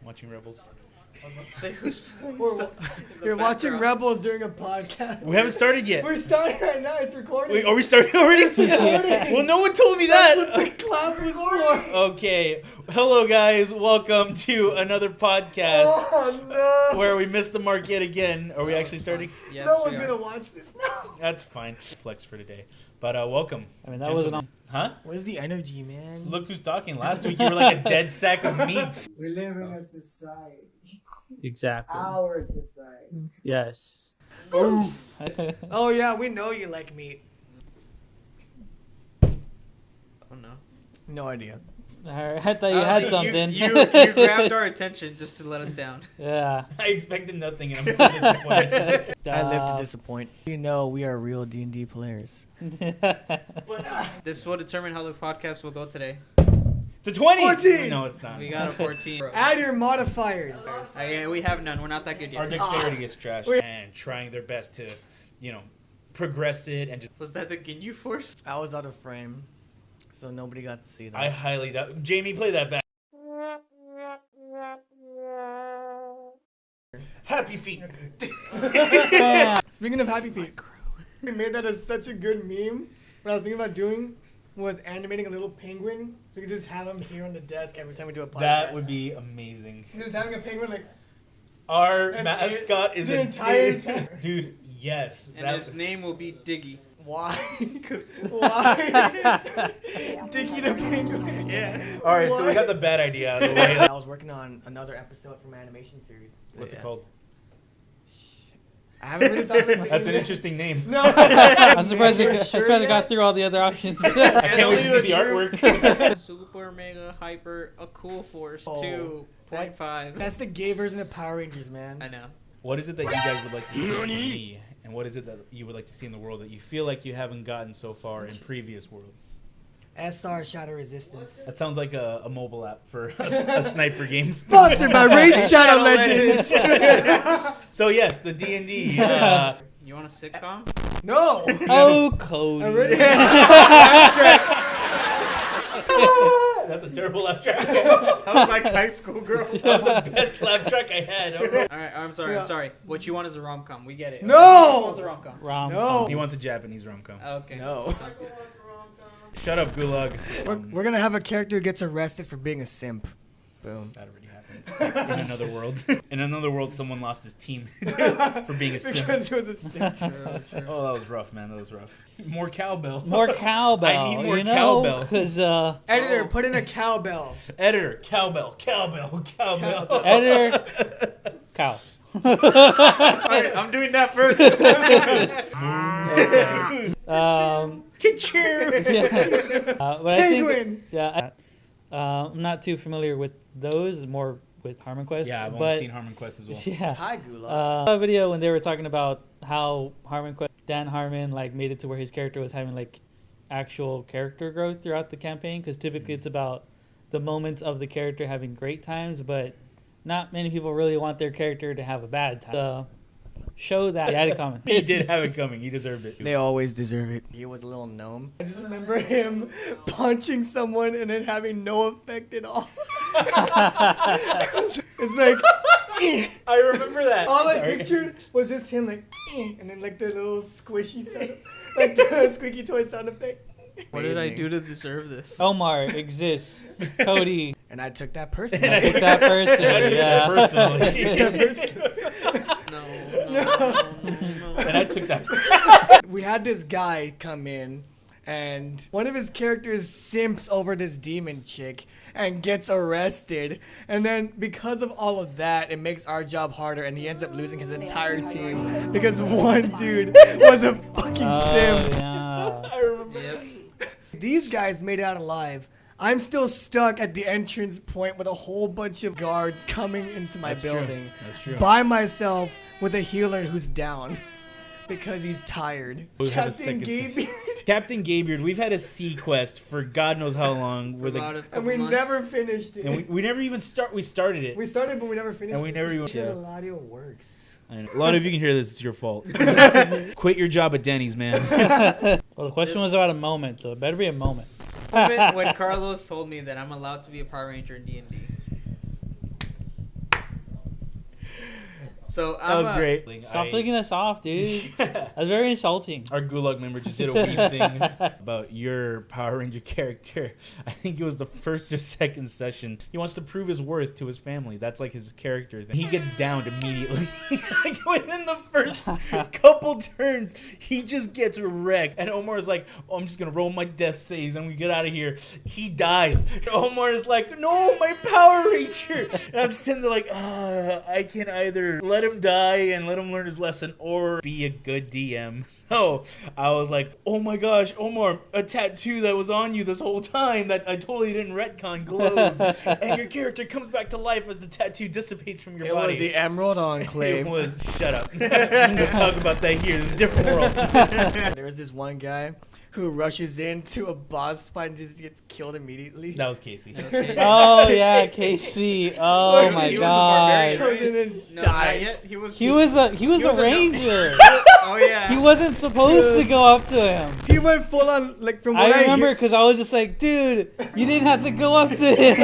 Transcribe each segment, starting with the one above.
Watching Rebels. You're watching Rebels during a podcast. We haven't started yet. We're starting right now. It's recording. Wait, are we starting already? Well, no one told me that. That's what the clap was for. Okay. Hello, guys. Welcome to another podcast Oh, no. where we missed the mark yet again. Are we actually starting? Yes, no one's going to watch this now. That's fine. Flex for today. But welcome. I mean, that wasn't on. Huh? Where's the energy, man? Look who's talking. Last week, you were like a dead sack of meat. We live in a society. Exactly. Our society. Yes. Oof. Oh, yeah, we know you like meat. Oh, no. No idea. I thought you had something. You grabbed our attention just to let us down. Yeah. I expected nothing, and I'm still disappointed. I live to disappoint. You know we are real D&D players. This will determine how the podcast will go today. It's a 20! 14! No, it's not. We got a 14. Add your modifiers. Yeah, we have none. We're not that good Our yet. dexterity gets trashed, and trying their best to, progress it and just... Was that the Ginyu Force? I was out of frame, so nobody got to see that. I highly doubt... Jamie, play that back. Happy feet. Speaking of Happy Feet, we made that as such a good meme. What I was thinking about doing was animating a little penguin, so we could just have him here on the desk every time we do a podcast. That would be amazing. Just having a penguin like... Our That's mascot is the a entire time. Dude, yes. And his name will be Diggy. Why? Why? Dicky the penguin. Yeah. All right, so we got the bad idea out of the way. I was working on another episode from my animation series. What's it called? I haven't really thought of it. That's an interesting name. No. I'm surprised it got through all the other options. I can't wait to see the artwork. Super Mega Hyper A Cool Force Oh. 2.5. That's the gay version of Power Rangers, man. I know. What is it that you guys would like to see from me? And what is it that you would like to see in the world that you feel like you haven't gotten so far in previous worlds? SR Shadow Resistance. That sounds like a mobile app for a sniper game. Sponsored by Raid Shadow Legends. So yes, the D&D. You want a sitcom? No. Oh, Cody. I already That's a terrible laugh track. That was like high school girl. That was the best laugh track I had. Alright, I'm sorry. Yeah. I'm sorry. What you want is a rom-com. We get it. No! What's a rom-com? No. He wants a Japanese rom-com. Okay. No. Sounds good. Shut up, Gulag. We're gonna have a character who gets arrested for being a simp. Boom. That already happened. In another world. In another world, someone lost his team for being a simp. Because it was a simp. True. Oh, that was rough, man. That was rough. More cowbell. More cowbell. I need more you know? cowbell. Because Editor, put in a cowbell. Editor, cowbell, cowbell, cowbell. editor, cow. Alright, I'm doing that first. Yeah. But I think, Penguin. I'm not too familiar with those. More with Harmon Quest. Yeah, I've only but, seen Harmon Quest as well. Yeah. Hi, Gula. A video when they were talking about how Harmon Quest, Dan Harmon, like made it to where his character was having like actual character growth throughout the campaign, because typically it's about the moments of the character having great times, but not many people really want their character to have a bad time. Show that. He had it coming. He did have it coming. He deserved it. They always deserve it. He was a little gnome. I just remember him punching someone and then having no effect at all. It's like... I remember that. All I Sorry. pictured was just him like... and then like the little squishy sound. Like the squeaky toy sound effect. What did I do to deserve this? Omar exists. Cody. And I took that person. And I Took that person. I took yeah. that personally. I took that person. No. And I took that. We had this guy come in, and one of his characters simps over this demon chick and gets arrested. And then because of all of that, it makes our job harder, and he ends up losing his entire team because one dude was a fucking simp. Yeah. I remember. Yep. These guys made it out alive. I'm still stuck at the entrance point with a whole bunch of guards coming into my That's true. building That's true. by myself with a healer who's down because he's tired. We've had a Captain second Gabe. Captain Gabeard, we've had a sea quest for God knows how long. With About a a, couple And we months. never finished it. and we never even start. We started it. We started, but we never finished. And we never even- Because yeah. Eladio works. I know. A lot of you can hear this. It's your fault. Quit your job at Denny's, man. Well, the question was about a moment, so it better be a moment. When Carlos told me that I'm allowed to be a Power Ranger in D&D. So That was great. Stop flicking us off, dude. That's very insulting. Our Gulag member just did a weird thing about your Power Ranger character. I think it was the first or second session. He wants to prove his worth to his family. That's like his character thing. He gets downed immediately. Like within the first couple turns, he just gets wrecked. And Omar is like, oh, I'm just going to roll my death saves. I'm going to get out of here. He dies. And Omar is like, no, my Power Ranger. And I'm just sitting there like, I can either let him die and let him learn his lesson or be a good DM. So I was like, oh my gosh, Omar, a tattoo that was on you this whole time that I totally didn't retcon glows. And your character comes back to life as the tattoo dissipates from your It body. was the Emerald Enclave. It was, shut up. We'll talk about that here. It's a different world. There was this one guy who rushes into a boss fight and just gets killed immediately. That was Casey. Oh yeah, KC. Oh my He was a god. barbarian. Goes in and No, not dies. yet. He was He was a a- ranger. Oh yeah. He wasn't supposed to go up to him. He went full on, like, from what I I remember hear. because I was just like, dude, you didn't have to go up to him.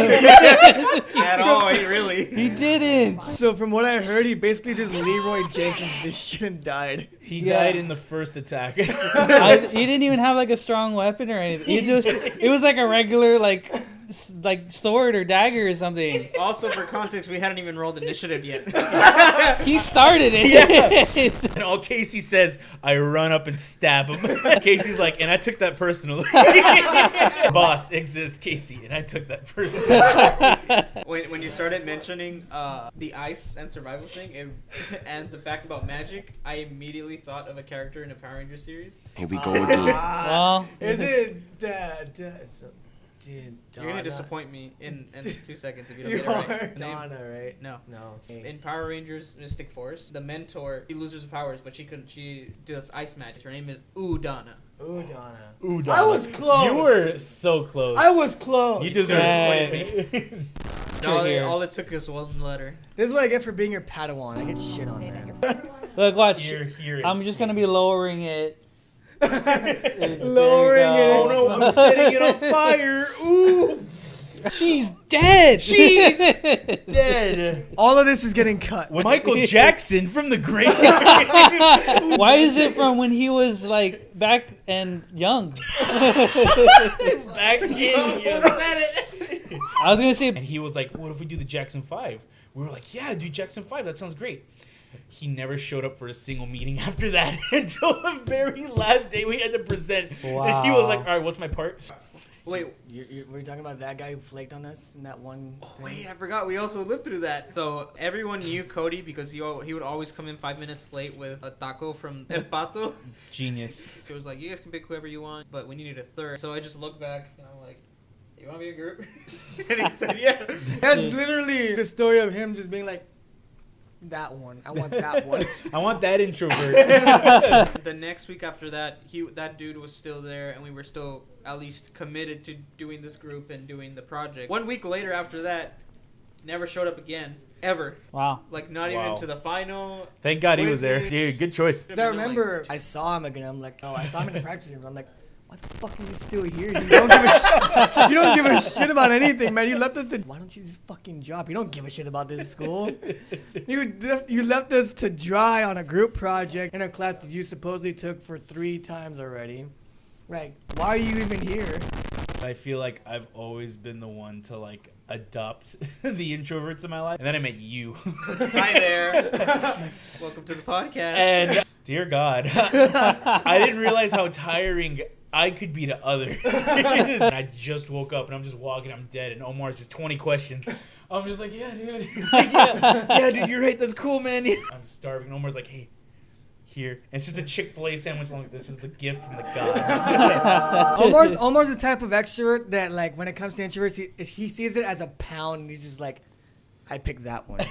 At all. He really. He didn't. So from what I heard, he basically just Leroy Jenkins this shit and died. He Yeah. died in the first attack. He didn't even have like a strong weapon or anything. It was like a regular like sword or dagger or something. Also, for context, we hadn't even rolled initiative yet. He started it. And all Casey says, I run up and stab him. Casey's like, and I took that personally. Boss exists, Casey, and I took that personally. When you started mentioning the ice and survival thing and the fact about magic, I immediately thought of a character in a Power Ranger series. Here we go again. Well, Is it You're gonna disappoint me in 2 seconds if you don't You get it right. are The name- Donna, right? No. No. In Power Rangers Mystic Force, the mentor, she loses her powers, but she does ice magic. Her name is Udana. Ooh, Donna. Ooh, I was close. You were so close. I was close. You deserve Dang. to disappoint me. Here. All it took is one letter. This is what I get for being your Padawan. I get shit on that. look, watch. Here. I'm just gonna be lowering it. Lowering it. Oh no, I'm setting it on fire. Ooh. She's dead. She's dead. All of this is getting cut. Michael Jackson from the grave. Why is it from when he was like back and young? Back in. You said it. I was gonna say And he was like, what if we do the Jackson 5? We were like, yeah, do Jackson 5. That sounds great. He never showed up for a single meeting after that until the very last day we had to present. And he was like, all right, what's my part? Wait, Were you talking about that guy who flaked on us in that one? wait, I forgot. We also lived through that. So everyone knew Cody because he would always come in 5 minutes late with a taco from El Pato. Genius. It was like, you guys can pick whoever you want, but we needed a third. So I just looked back and I'm like, you want to be a group? And he said, yeah. That's literally the story of him just being like, that one. I want that one. I want that introvert. The next week after that, that dude was still there, and we were still at least committed to doing this group and doing the project. 1 week later after that, never showed up again. Ever. wow. Like, not Wow. even to the final. Thank God he was there. Quizzes. Dude, good choice. 'Cause I remember I saw him again. I'm like, oh, I saw him in the practice room. I'm like, why the fuck are you still here? You don't give a you don't give a shit about anything, man. You left us to. Why don't you just fucking drop? You don't give a shit about this school. You left us to dry on a group project in a class that you supposedly took for 3 times already. Like, why are you even here? I feel like I've always been the one to like adopt the introverts in my life. And then I met you. Hi there. Welcome to the podcast. And dear God, I didn't realize how tiring I could be to others. And I just woke up and I'm just walking, I'm dead, and Omar's just 20 questions. I'm just like, yeah, dude. yeah, dude, you're right. That's cool, man. I'm starving. And Omar's like, hey, here. And it's just a Chick-fil-A sandwich. I'm like, this is the gift from the gods. Omar's the type of extrovert that, like, when it comes to introverts, he sees it as a pound, and he's just like, I picked that one.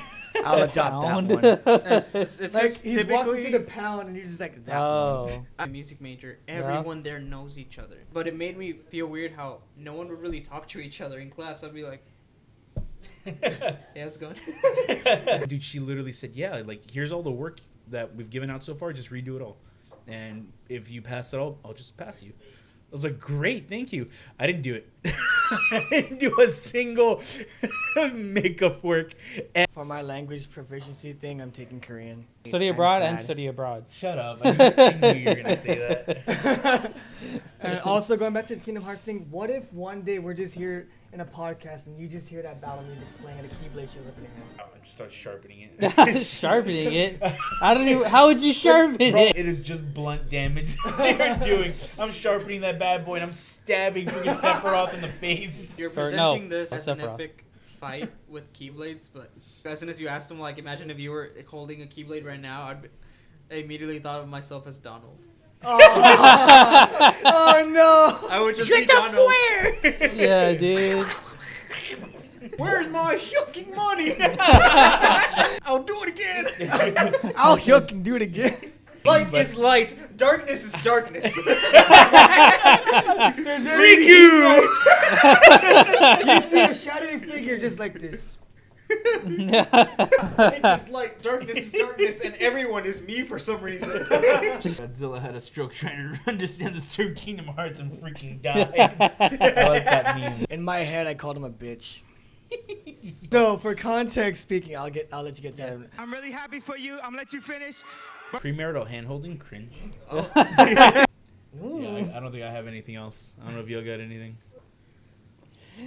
I'll adopt Pound. that one. it's Like, just he's walking through typically the pound, and you're just like, that one. Oh. I'm a music major. Everyone there knows each other. But it made me feel weird how no one would really talk to each other in class. I'd be like, yeah, how's it going? Dude, she literally said, yeah, like, here's all the work that we've given out so far. Just redo it all. And if you pass it all, I'll just pass you. I was like, great, thank you. I didn't do it. I didn't do a single makeup work. And For my language proficiency thing, I'm taking Korean. Study I'm abroad and sad. study abroad. shut up. I knew you were gonna say that. And also going back to the Kingdom Hearts thing, what if one day we're just here in a podcast and you just hear that battle music playing and the Keyblade you're looking at? Oh, just start sharpening it. Sharpening it? I don't even. How would you sharpen Bro, it? it is just blunt damage they're doing. I'm sharpening that bad boy and I'm stabbing freaking Sephiroth in the face. You're Or presenting no, this that's as an Sephiroth. epic fight with Keyblades, but as soon as you asked him, like, imagine if you were holding a Keyblade right now, I immediately thought of myself as Donald. Oh, oh no! I would just be Donald. Yeah, dude. Where's my fucking money? I'll do it again. I'll hook and do it again. Light is light. Darkness is darkness. Riku! You see a shadowy figure just like this. Light is light. Darkness is darkness, and everyone is me for some reason. Godzilla had a stroke trying to understand the term Kingdom Hearts and freaking died. I like that meme. In my head, I called him a bitch. So, for context speaking, I'll let you get to it. I'm really happy for you. I'm gonna let you finish. Premarital handholding, cringe. Ooh. Yeah, I don't think I have anything else. I don't know if y'all got anything.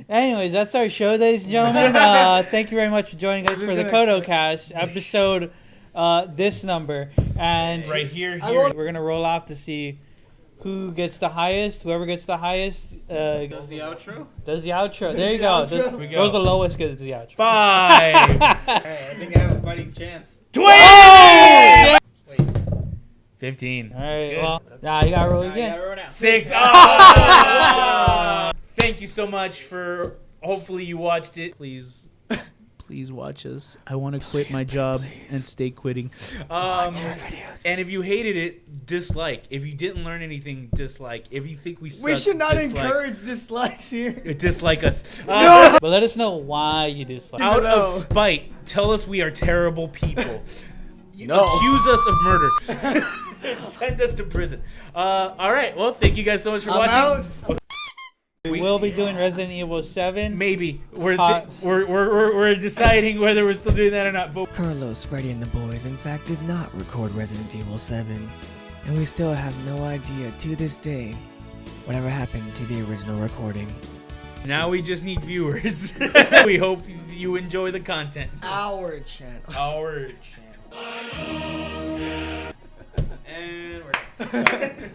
Anyways, that's our show, ladies and gentlemen. Thank you very much for joining us for the CodeO-Cast episode, this number. And Right here. we're going to roll off to see who gets the highest. Whoever gets the highest Does the outro? does the outro. There you the go. outro. We go. Who's the lowest gets the outro. 5. Hey, I think I have a fighting chance. 20. Wait. 15. All right, Good. well, nah, you got to roll I again. gotta roll now. 6. Ah! Thank you so much for. Hopefully you watched it. Please watch us. I want to quit my job and stay quitting. And if you hated it, dislike. If you didn't learn anything, dislike. If you think we suck, We should not dislike. encourage dislikes here. Dislike us. But let us know why you dislike. Out No. of spite, tell us we are terrible people. No. Accuse us of murder. Send us to prison. All right. Well, thank you guys so much for I'm watching. out. We will be doing Resident Evil 7. Maybe Hot. we're deciding whether we're still doing that or not. But Carlos, Freddy, and the boys, in fact, did not record Resident Evil 7. And we still have no idea to this day whatever happened to the original recording. now we just need viewers. We hope you enjoy the content. Our channel. Our channel. And we're done.